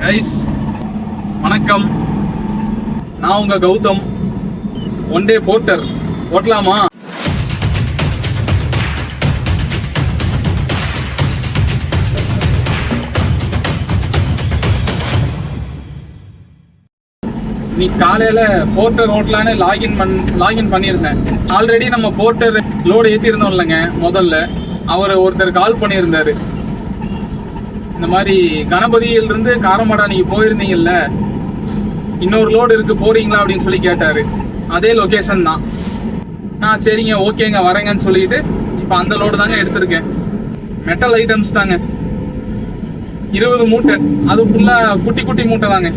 Guys வணக்கம், நான் உங்க கௌதம். ஒன் டே போர்ட்டர் ஓட்டலாமா? நீ காலையில போர்ட்டர் ஓட்டலான்னு லாகின் பண்ணியிருந்தேன். ஆல்ரெடி நம்ம போர்ட்டர் லோடு ஏற்றிருந்தோம் இல்லைங்க. முதல்ல ஒருத்தர் கால் பண்ணியிருந்தாரு. இந்த மாதிரி கணபதியிலிருந்து காரமடா நீங்கள் போயிருந்தீங்கல்ல, இன்னொரு லோடு இருக்குது போகிறீங்களா அப்படின்னு சொல்லி கேட்டார். அதே லொக்கேஷன் தான். சரிங்க ஓகேங்க வரேங்கன்னு சொல்லிட்டு இப்போ அந்த லோடு தாங்க எடுத்திருக்கேன். மெட்டல் ஐட்டம்ஸ் தாங்க, 20 மூட்டை. அது ஃபுல்லாக குட்டி குட்டி மூட்டை தாங்க.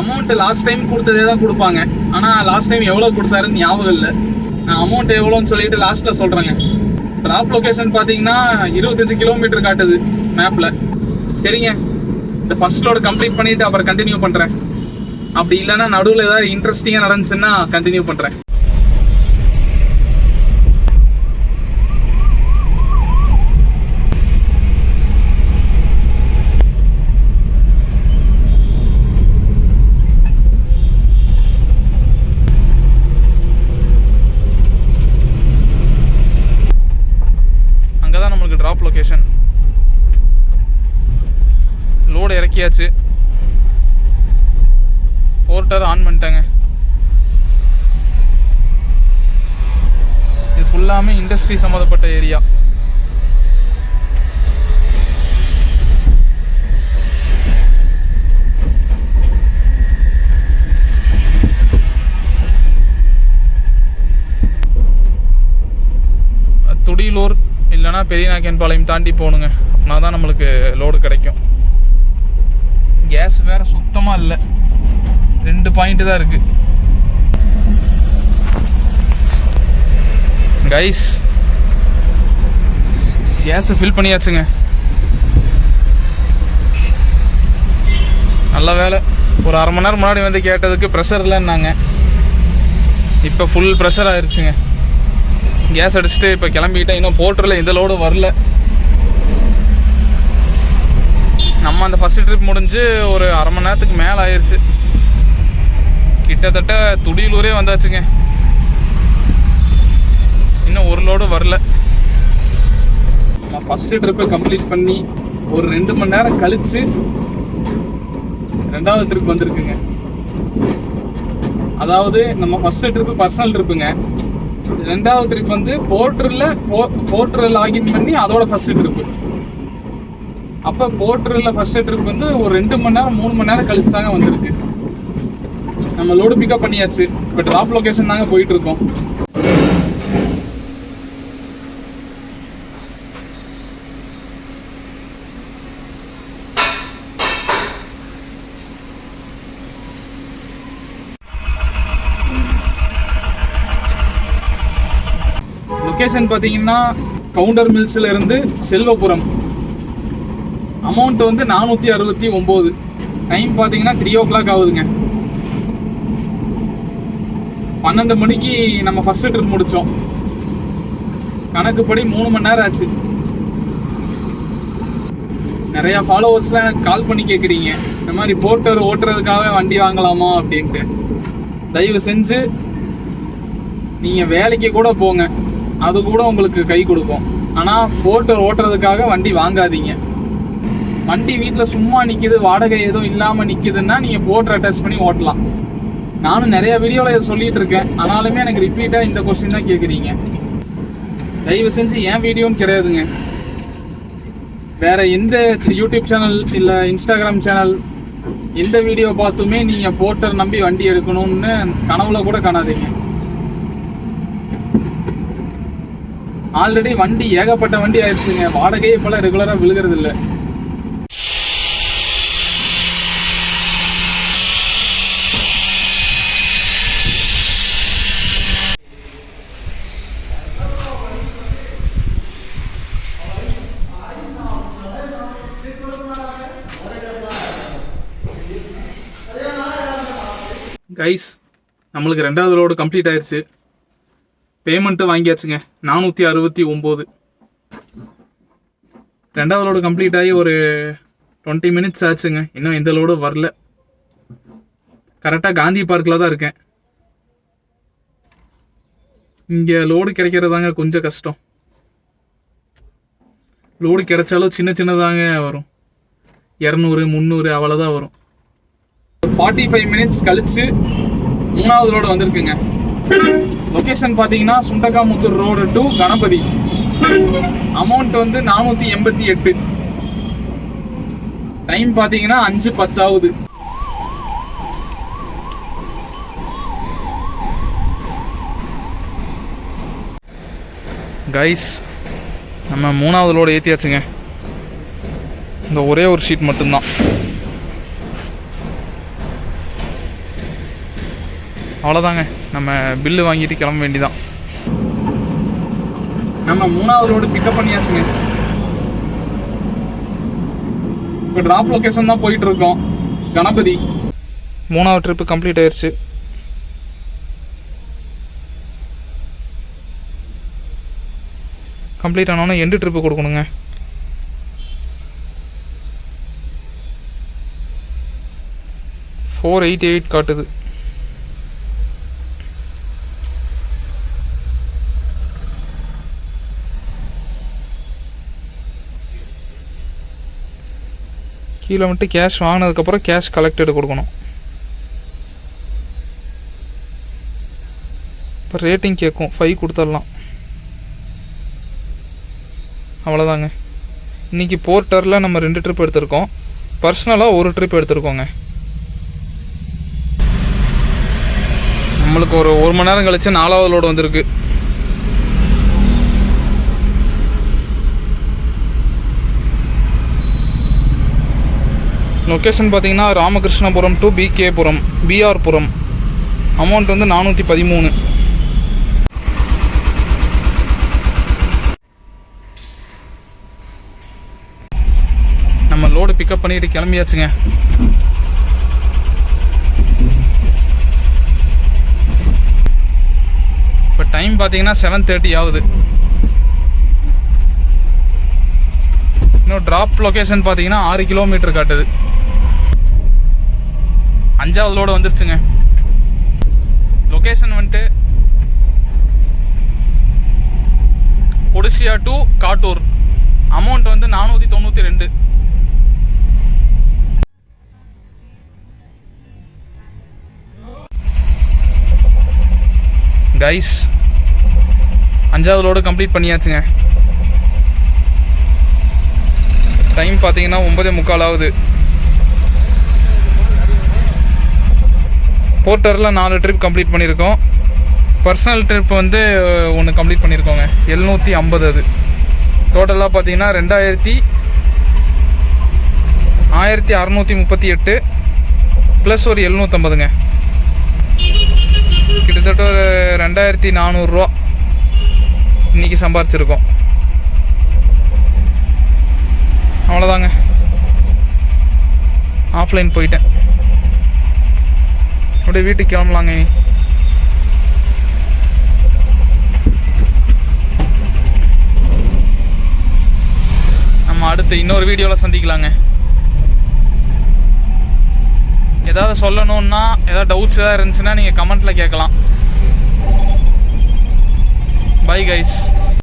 அமௌண்ட்டு லாஸ்ட் டைம் கொடுத்ததே தான் கொடுப்பாங்க. ஆனால் லாஸ்ட் டைம் எவ்வளோ கொடுத்தாருன்னு ஞாபகம் இல்லை. நான் அமௌண்ட் எவ்வளோன்னு சொல்லிட்டு லாஸ்ட்டில் சொல்கிறேங்க. ட்ராப் லொக்கேஷன் பார்த்தீங்கன்னா 25 கிலோமீட்டர் காட்டுது மேப்பில். சரிங்க, இந்த ஃபர்ஸ்ட் லோடு கம்ப்ளீட் பண்ணிவிட்டு அப்புறம் கண்டினியூ பண்ணுறேன். அப்படி இல்லைன்னா நடுவில் ஏதாவது இன்ட்ரெஸ்டிங்காக நடந்துச்சுன்னா கண்டினியூ பண்ணுறேன். ட்ராப் லொகேஷன் லோடு இறக்கியாச்சு. போர்ட்டர் ஆன் பண்ணிட்டாங்க. இது ஃபுல்லாமே இண்டஸ்ட்ரி சம்மந்தப்பட்ட ஏரியா. துடியலூர் இல்லைனா பெரியநாயக்கன்பாளையம் தாண்டி போகணுங்க. அப்படின்னா தான் நம்மளுக்கு லோடு கிடைக்கும். கேஸ் வேறு சுத்தமாக இல்லை, 2 பாயிண்ட் தான் இருக்குது. கைஸ் கேஸை ஃபில் பண்ணியாச்சுங்க. நல்ல வேலை, ஒரு அரை மணி நேரம் முன்னாடி வந்து கேட்டதுக்கு ப்ரெஷர் இல்லைன்னாங்க. இப்போ ஃபுல் ப்ரெஷர் ஆயிடுச்சுங்க. கேஸ் அடிச்சுட்டு இப்போ கிளம்பிக்கிட்டேன். இன்னும் போர்ட்டரில் எந்த லோடும் வரல. நம்ம அந்த ஃபஸ்ட்டு ட்ரிப் முடிஞ்சு ஒரு அரை மணி நேரத்துக்கு மேலே ஆயிடுச்சு. கிட்டத்தட்ட துடியலூரே வந்தாச்சுங்க. இன்னும் ஒரு லோடும் வரல. நம்ம ஃபஸ்ட்டு ட்ரிப்பை கம்ப்ளீட் பண்ணி ஒரு 2 மணி நேரம் கழித்து 2வது ட்ரிப் வந்திருக்குங்க. அதாவது நம்ம ஃபஸ்ட்டு ட்ரிப்பு பர்சனல் ட்ரிப்புங்க. 2வது ட்ரிப் வந்து போர்ட்டரில் லாகின் பண்ணி அதோட ஃபஸ்ட்டு ட்ரிப்பு. அப்போ போர்ட்டரில் ஃபஸ்ட்டு ட்ரிப் வந்து ஒரு 2 மணி நேரம் 3 மணி நேரம் கழிச்சு தாங்க வந்திருக்கு. நம்ம லோடு பிக்கப் பண்ணியாச்சு. இப்போ ட்ராப் லொக்கேஷன் தாங்க போயிட்டுருக்கோம். லொக்கேஷன் பார்த்தீங்கன்னா கவுண்டர் மில்ஸில் இருந்து செல்வபுரம். அமௌண்ட் வந்து 469. டைம் பார்த்தீங்கன்னா 3 o'clock ஆகுதுங்க. 12 மணிக்கு நம்ம ஃபஸ்ட்டு ட்ரிப் முடித்தோம். கணக்குப்படி 3 மணி நேரம் ஆச்சு. நிறையா ஃபாலோவர்ஸ்லாம் எனக்கு கால் பண்ணி கேட்குறீங்க, இந்த மாதிரி போர்ட்டர் ஓட்டுறதுக்காக வண்டி வாங்கலாமா அப்படின்ட்டு. தயவு செஞ்சு நீங்கள் வேலைக்கு கூட போங்க, அது கூட உங்களுக்கு கை கொடுக்கும். ஆனால் போர்ட்டர் ஓட்டுறதுக்காக வண்டி வாங்காதீங்க. வண்டி வீட்டில் சும்மா நிற்கிது, வாடகை எதுவும் இல்லாமல் நிற்கிதுன்னா நீங்கள் போர்ட்டர் அட்டாச் பண்ணி ஓட்டலாம். நானும் நிறையா வீடியோவில் இதை சொல்லிகிட்டு இருக்கேன். ஆனாலுமே எனக்கு ரிப்பீட்டாக இந்த கொஸ்டின் தான் கேட்குறீங்க. தயவு செஞ்சு ஏன் வீடியோன்னு கிடையாதுங்க, வேறு எந்த யூடியூப் சேனல் இல்லை இன்ஸ்டாகிராம் சேனல் எந்த வீடியோ பார்த்துமே நீங்கள் போர்ட்டர் நம்பி வண்டி எடுக்கணும்னு கனவுல கூட காணாதீங்க. ஆல்ரெடி வண்டி ஏகப்பட்ட வண்டி ஆயிடுச்சுங்க. வாடகையே இப்போலாம் ரெகுலராக விழுகிறது இல்லை. கைஸ் நம்மளுக்கு 2வது லோடு கம்ப்ளீட் ஆயிடுச்சு. பேமெண்ட்டு வாங்கியாச்சுங்க 469. 2வது லோடு கம்ப்ளீட் ஆகி ஒரு 20 மினிட்ஸ் ஆச்சுங்க. இன்னும் எந்த லோடும் வரல. கரெக்டாக காந்தி பார்க்கில் தான் இருக்கேன். இங்கே லோடு கிடைக்கிறதாங்க கொஞ்சம் கஷ்டம். லோடு கிடைச்சாலும் சின்னதாங்க வரும். 200 300 அவ்வளோதான் வரும். ஒரு 45 மினிட்ஸ் கழிச்சு 3வது லோடு வந்திருக்குங்க. லொக்கேஷன் பார்த்தீங்கன்னா Sundakkamuthur road to Ganapathy. Amount வந்து 488. டைம் பார்த்தீங்கன்னா 5:10 ஆகுது. கைஸ், நம்ம 3வது லோடு ஏற்றியாச்சுங்க. இந்த ஒரே ஒரு ஷீட் மட்டும்தான். அவ்வளோதாங்க. நம்ம பில்லு வாங்கிட்டு கிளம்ப வேண்டிதான். நம்ம 3வது லோடு பிக்கப் பண்ணியாச்சுங்க. இப்போ ட்ராப் லொக்கேஷன் தான் போயிட்டு இருக்கோம், கணபதி. 3வது ட்ரிப்பு கம்ப்ளீட் ஆயிடுச்சு. கம்ப்ளீட் ஆனோன்னா எண்டு ட்ரிப்பு கொடுக்கணுங்க. $488 காட்டுது. கீழே வந்துட்டு கேஷ் வாங்கினதுக்கப்புறம் கேஷ் கலெக்டடு கொடுக்கணும். இப்போ ரேட்டிங் கேட்கும், 5 கொடுத்துடலாம். அவ்வளோதாங்க. இன்றைக்கி போர்ட்டரில் நம்ம 2 ட்ரிப் எடுத்திருக்கோம். பர்சனலாக ஒரு ட்ரிப் எடுத்திருக்கோங்க. நம்மளுக்கு ஒரு 1 மணி நேரம் கழிச்சு 4வது லோடு வந்திருக்கு. லொக்கேஷன் பார்த்தீங்கன்னா Ramakrishnapuram to PR Puram. Amount வந்து 413. நம்ம லோடு பிக்கப் பண்ணிட்டு கிளம்பியாச்சுங்க. இப்போ டைம் பார்த்தீங்கன்னா 7:30 ஆகுது. இன்னும் ட்ராப் லொக்கேஷன் பார்த்தீங்கன்னா 6 கிலோமீட்டர் காட்டுது. 5வது லோடு வந்துருச்சுங்க. லொக்கேஷன் வந்துட்டு ஒடிசியா டு காட்டூர். அமௌண்ட் வந்து 492. கைஸ், 5வது லோடு கம்ப்ளீட் பண்ணியாச்சுங்க. டைம் பார்த்தீங்கன்னா 9:45 ஆகுது. போர்ட்டரில் 4 ட்ரிப் கம்ப்ளீட் பண்ணியிருக்கோம். பர்சனல் ட்ரிப் வந்து 1 கம்ப்ளீட் பண்ணியிருக்கோங்க. 750. அது டோட்டலாக பார்த்தீங்கன்னா 1638 ப்ளஸ் ஒரு 750ங்க. கிட்டத்தட்ட ஒரு 2400 ரூபா இன்றைக்கி சம்பாரிச்சிருக்கோம். அவ்வளோதாங்க. ஆஃப்லைன் போயிட்டேன். அப்படியே வீட்டுக்கு கிளம்பலாங்க. நம்ம அடுத்து இன்னொரு வீடியோவில் சந்திக்கலாங்க. ஏதாவது சொல்லணுன்னா, ஏதாவது டவுட்ஸ் ஏதாவது இருந்துச்சுன்னா நீங்கள் கமெண்ட்டில் கேட்கலாம். Bye guys.